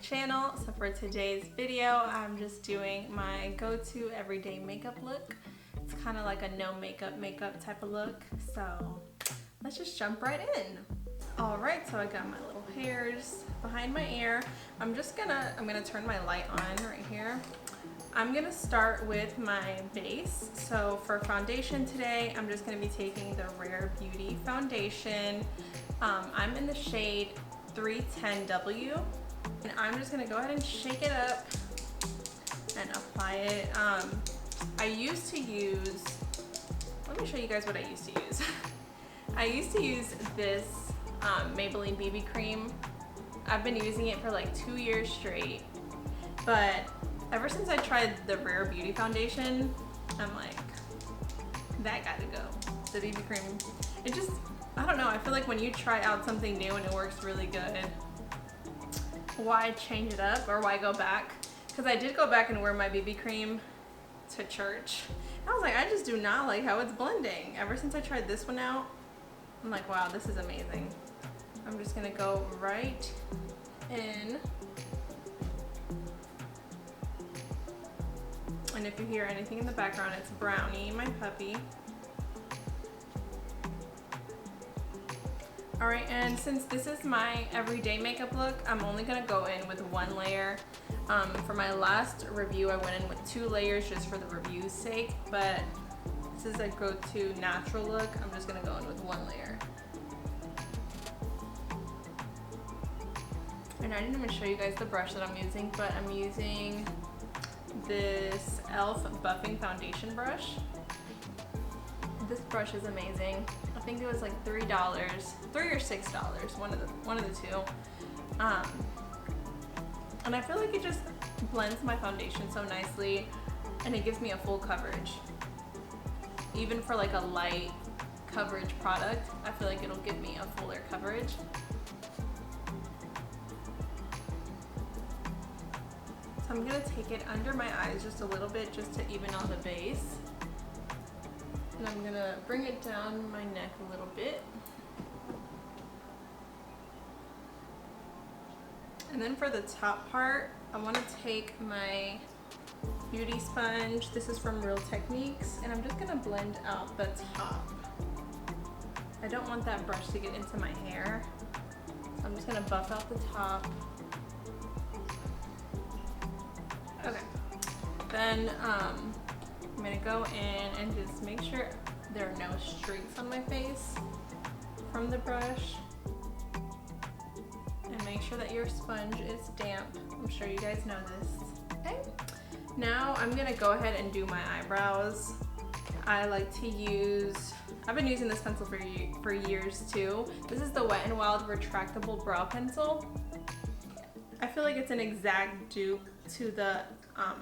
channel. So for today's video, I'm just doing my go-to everyday makeup look. It's kind of like a no makeup type of look. So let's just jump right in. All right, so I got my little hairs behind my ear. I'm gonna turn my light on right here. I'm gonna start with my base. So for foundation today, I'm just gonna be taking the Rare Beauty foundation. I'm in the shade 310W, and I'm just gonna go ahead and shake it up and apply it. I used to use, let me show you guys what I used to use. I used to use this Maybelline BB cream. I've been using it for like 2 years straight, but ever since I tried the Rare Beauty foundation, I'm like, that gotta go. The BB cream, it just, I don't know, I feel like when you try out something new and it works really good, why change it up or why go back? Because I did go back and wear my BB cream to church. I was like, I just do not like how it's blending. Ever since I tried this one out, I'm like, wow, this is amazing. I'm just gonna go right in. And if you hear anything in the background, it's Brownie, my puppy. All right, and since this is my everyday makeup look, I'm only gonna go in with one layer. For my last review, I went in with 2 layers just for the review's sake, but this is a go-to natural look. I'm just gonna go in with 1 layer. And I didn't even show you guys the brush that I'm using, but I'm using this e.l.f. buffing foundation brush. This brush is amazing. I think it was like $3 or $6, one of the two. And I feel like it just blends my foundation so nicely, and it gives me a full coverage. Even for like a light coverage product, I feel like it'll give me a fuller coverage. So I'm gonna take it under my eyes just a little bit just to even out the base. And I'm gonna bring it down my neck a little bit. And then for the top part, I wanna take my beauty sponge. This is from Real Techniques, and I'm just gonna blend out the top. I don't want that brush to get into my hair, so I'm just gonna buff out the top. Okay, then I'm gonna go in and just make sure there are no streaks on my face from the brush, and make sure that your sponge is damp. I'm sure you guys know this. Okay, now I'm gonna go ahead and do my eyebrows. I like to use, I've been using this pencil for years too. This is the Wet n Wild Retractable Brow Pencil. I feel like it's an exact dupe to the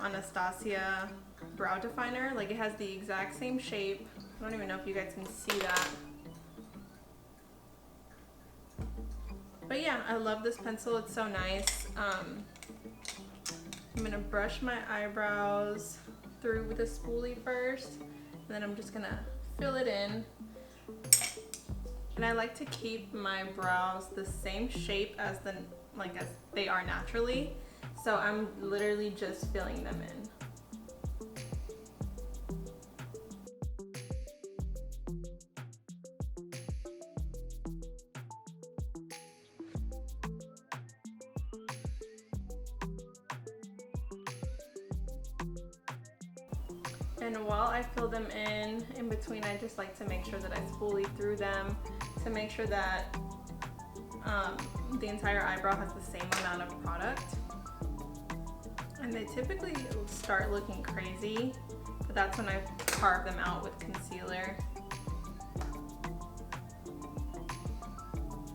Anastasia brow definer. Like, it has the exact same shape. I don't even know if you guys can see that. But yeah, I love this pencil. It's so nice. I'm gonna brush my eyebrows through with a spoolie first, and then I'm just gonna fill it in. And I like to keep my brows the same shape as as they are naturally. So I'm literally just filling them in. And while I fill them in between, I just like to make sure that I spoolie through them to make sure that the entire eyebrow has the same amount of product. And they typically start looking crazy, but that's when I carve them out with concealer.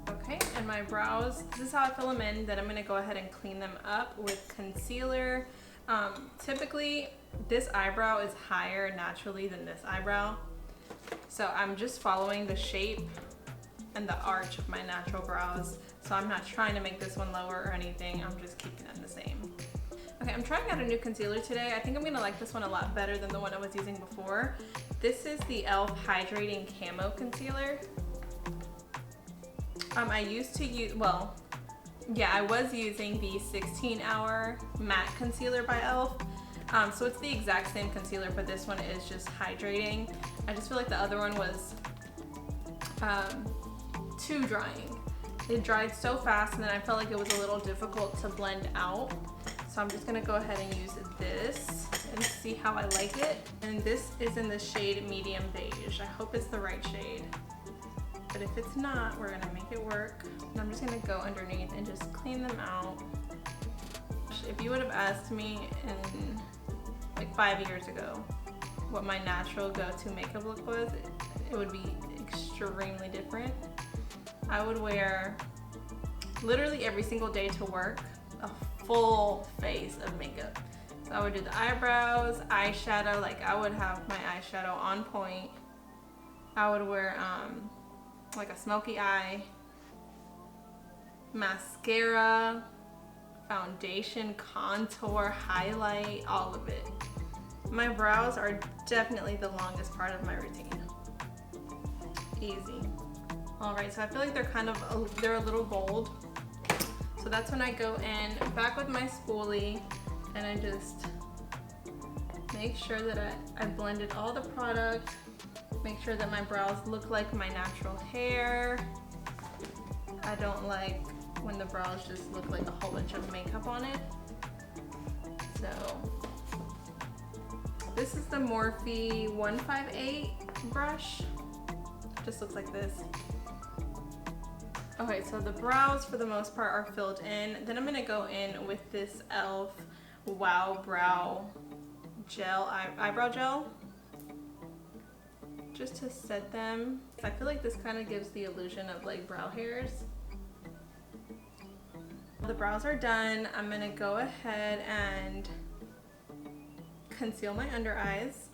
Okay, and my brows, this is how I fill them in. Then I'm gonna go ahead and clean them up with concealer. Typically, this eyebrow is higher naturally than this eyebrow. So I'm just following the shape and the arch of my natural brows. So I'm not trying to make this one lower or anything. I'm just keeping them the same. Okay, I'm trying out a new concealer today. I think I'm gonna like this one a lot better than the one I was using before. This is the e.l.f. Hydrating Camo Concealer. I used to use, well, Yeah, I was using the 16-hour matte concealer by e.l.f. So it's the exact same concealer, but this one is just hydrating. I just feel like the other one was too drying. It dried so fast, and then I felt like it was a little difficult to blend out. So I'm just gonna go ahead and use this and see how I like it. And this is in the shade medium beige. I hope it's the right shade. But if it's not, we're gonna make it work. And I'm just gonna go underneath and just clean them out. If you would have asked me in like 5 years ago what my natural go-to makeup look was, it would be extremely different. I would wear literally every single day to work a full face of makeup. So I would do the eyebrows, eyeshadow, like I would have my eyeshadow on point. I would wear like a smoky eye, mascara, foundation, contour, highlight, all of it. My brows are definitely the longest part of my routine. Easy. All right, so I feel like they're a little bold. So that's when I go in back with my spoolie and I just make sure that I blended all the product, make sure that my brows look like my natural hair. I don't like when the brows just look like a whole bunch of makeup on it. So this is the Morphe 158 brush. Just looks like this. Okay, so the brows for the most part are filled in. Then I'm gonna go in with this e.l.f. Wow Brow Gel, eyebrow gel, just to set them. I feel like this kind of gives the illusion of like brow hairs. The brows are done. I'm gonna go ahead and conceal my under eyes.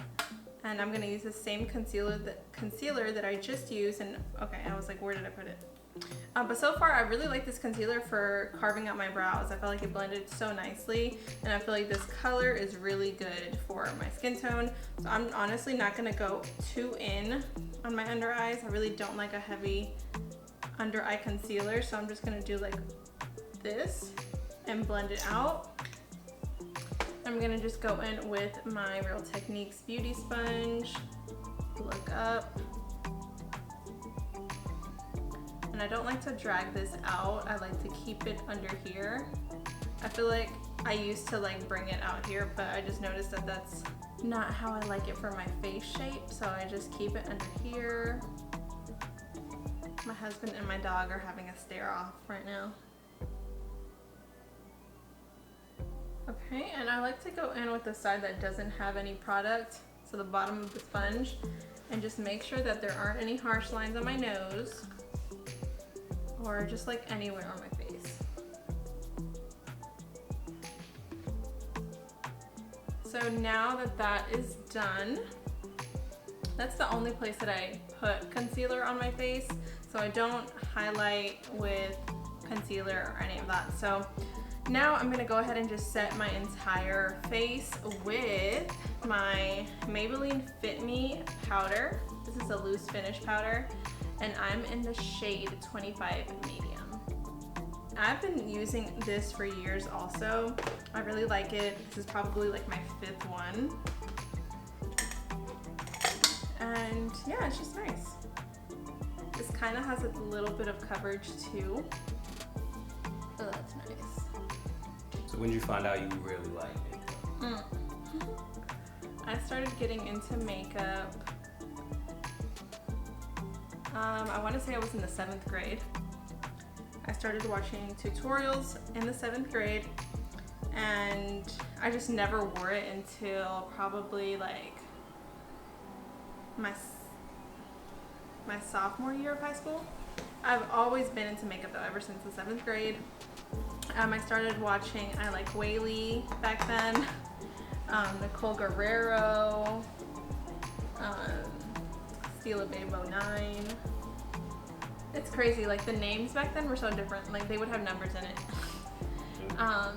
And I'm gonna use the same concealer that I just used. And okay, I was like, where did I put it? But so far I really like this concealer for carving out my brows. I felt like it blended so nicely, and I feel like this color is really good for my skin tone. So I'm honestly not gonna go too in on my under eyes. I really don't like a heavy under eye concealer, so I'm just gonna do like this and blend it out. I'm gonna just go in with my Real Techniques beauty sponge, look up. And I don't like to drag this out. I like to keep it under here. I feel like I used to like bring it out here, but I just noticed that that's not how I like it for my face shape. So I just keep it under here. My husband and my dog are having a stare off right now. Okay, and I like to go in with the side that doesn't have any product, so the bottom of the sponge, and just make sure that there aren't any harsh lines on my nose, or just like anywhere on my face. So now that that is done, that's the only place that I put concealer on my face. So I don't highlight with concealer or any of that. So now I'm gonna go ahead and just set my entire face with my Maybelline Fit Me powder. This is a loose finish powder, and I'm in the shade 25 medium. I've been using this for years also. I really like it. This is probably like my 5th one. And yeah, it's just nice. This kind of has a little bit of coverage too. So that's nice. So when did you find out you really like makeup? I started getting into makeup. I want to say I was in the 7th grade. I started watching tutorials in the 7th grade, and I just never wore it until probably like my sophomore year of high school. I've always been into makeup though, ever since the 7th grade. I started watching I Like Whaley back then, Nicole Guerrero, Steela Babe 09. It's crazy, like the names back then were so different, like they would have numbers in it. But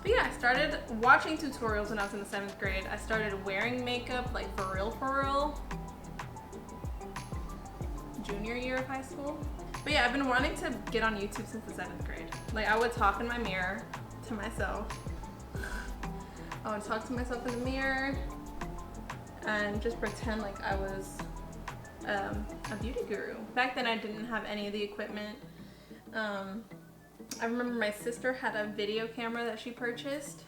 yeah, I started watching tutorials when I was in the 7th grade. I started wearing makeup like for real, junior year of high school. But yeah, I've been wanting to get on YouTube since the 7th grade. Like, I would talk in my mirror to myself. I would talk to myself in the mirror and just pretend like I was a beauty guru. Back then I didn't have any of the equipment. I remember my sister had a video camera that she purchased,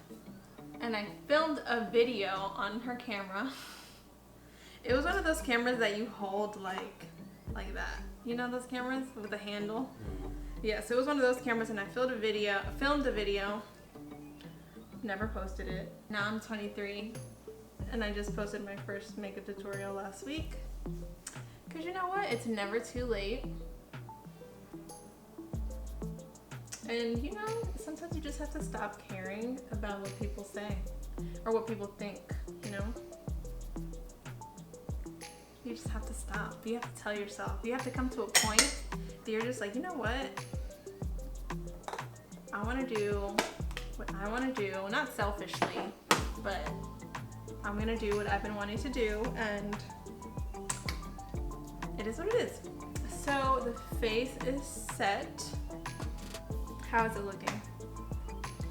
and I filmed a video on her camera. It was one of those cameras that you hold like that. You know those cameras with the handle? Yeah, so it was one of those cameras, and I filmed a video, never posted it. Now I'm 23, and I just posted my first makeup tutorial last week. Cause you know what? It's never too late. And you know, sometimes you just have to stop caring about what people say or what people think, you know? You just have to stop. You have to tell yourself. You have to come to a point that you're just like, you know what? I want to do what I want to do, not selfishly, but I'm going to do what I've been wanting to do, and it is what it is. So the face is set. How is it looking?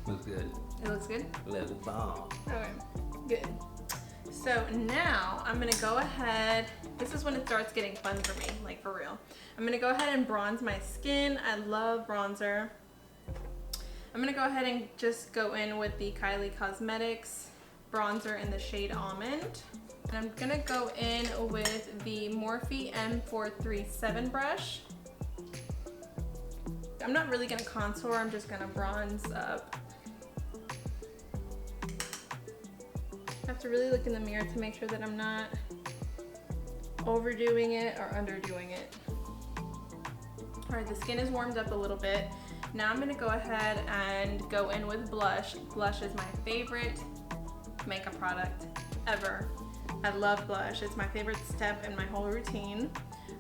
Looks good. It looks good? Level bomb. Okay, good. So now I'm gonna go ahead, this is when it starts getting fun for me, like for real. I'm gonna go ahead and bronze my skin. I love bronzer. I'm gonna go ahead and just go in with the Kylie Cosmetics bronzer in the shade Almond. And I'm gonna go in with the Morphe M437 brush. I'm not really gonna contour, I'm just gonna bronze up. I have to really look in the mirror to make sure that I'm not overdoing it or underdoing it. All right, the skin is warmed up a little bit. Now I'm gonna go ahead and go in with blush. Blush is my favorite makeup product ever. I love blush. It's my favorite step in my whole routine.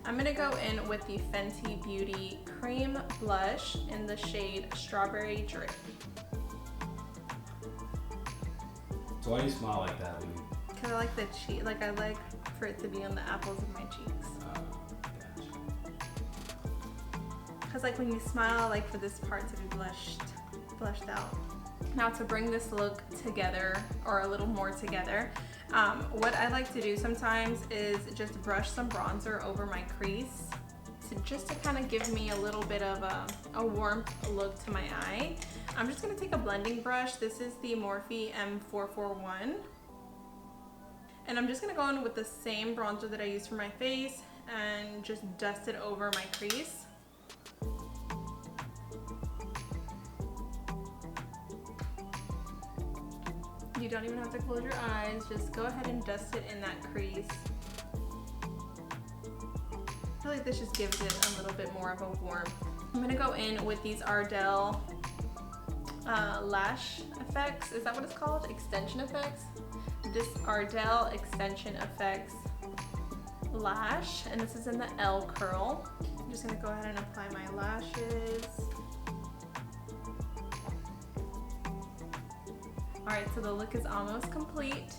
I'm gonna go in with the Fenty Beauty Cream Blush in the shade Strawberry Drip. So why do you smile like that when you... Cause I like the cheek, like I like for it to be on the apples of my cheeks. Gotcha. Cause like when you smile, like for this part to be blushed out. Now to bring this look together, or a little more together, what I like to do sometimes is just brush some bronzer over my crease just to kind of give me a little bit of a warm look to my eye. I'm just going to take a blending brush. This is the Morphe M441. And I'm just going to go in with the same bronzer that I used for my face and just dust it over my crease. You don't even have to close your eyes, just go ahead and dust it in that crease. I feel like this just gives it a little bit more of a warmth. I'm gonna go in with these Ardell lash effects. Is that what it's called? Extension effects? This Ardell extension effects lash, and this is in the L curl. I'm just gonna go ahead and apply my lashes. Alright, so the look is almost complete.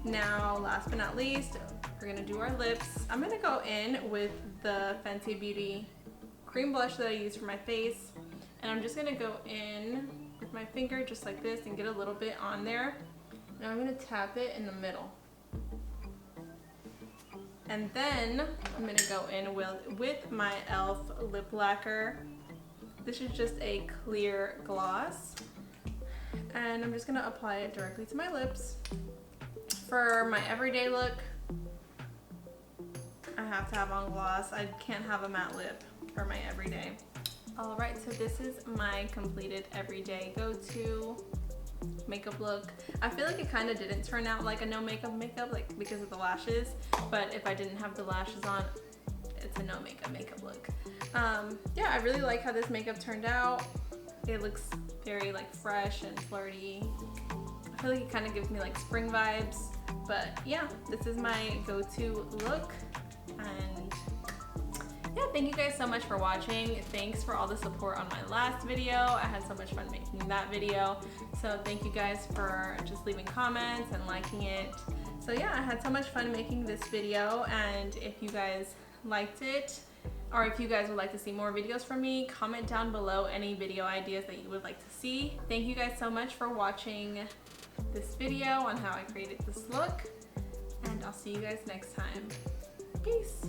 Now, last but not least, we're gonna do our lips. I'm gonna go in with the Fenty Beauty cream blush that I use for my face, and I'm just gonna go in with my finger just like this and get a little bit on there. Now I'm gonna tap it in the middle. And then I'm gonna go in with my e.l.f. lip lacquer. This is just a clear gloss. And I'm just gonna apply it directly to my lips. For my everyday look, I have to have on gloss. I can't have a matte lip for my everyday. All right, so this is my completed everyday go-to makeup look. I feel like it kind of didn't turn out like a no makeup like because of the lashes, but if I didn't have the lashes on, it's a no makeup look. Yeah, I really like how this makeup turned out. It looks very like fresh and flirty. I feel like it kind of gives me like spring vibes, but yeah, this is my go-to look. And yeah, thank you guys so much for watching. Thanks for all the support on my last video. I had so much fun making that video. So thank you guys for just leaving comments and liking it. So yeah, I had so much fun making this video, and if you guys liked it, or if you guys would like to see more videos from me, comment down below any video ideas that you would like to see. Thank you guys so much for watching this video on how I created this look, and I'll see you guys next time. Peace.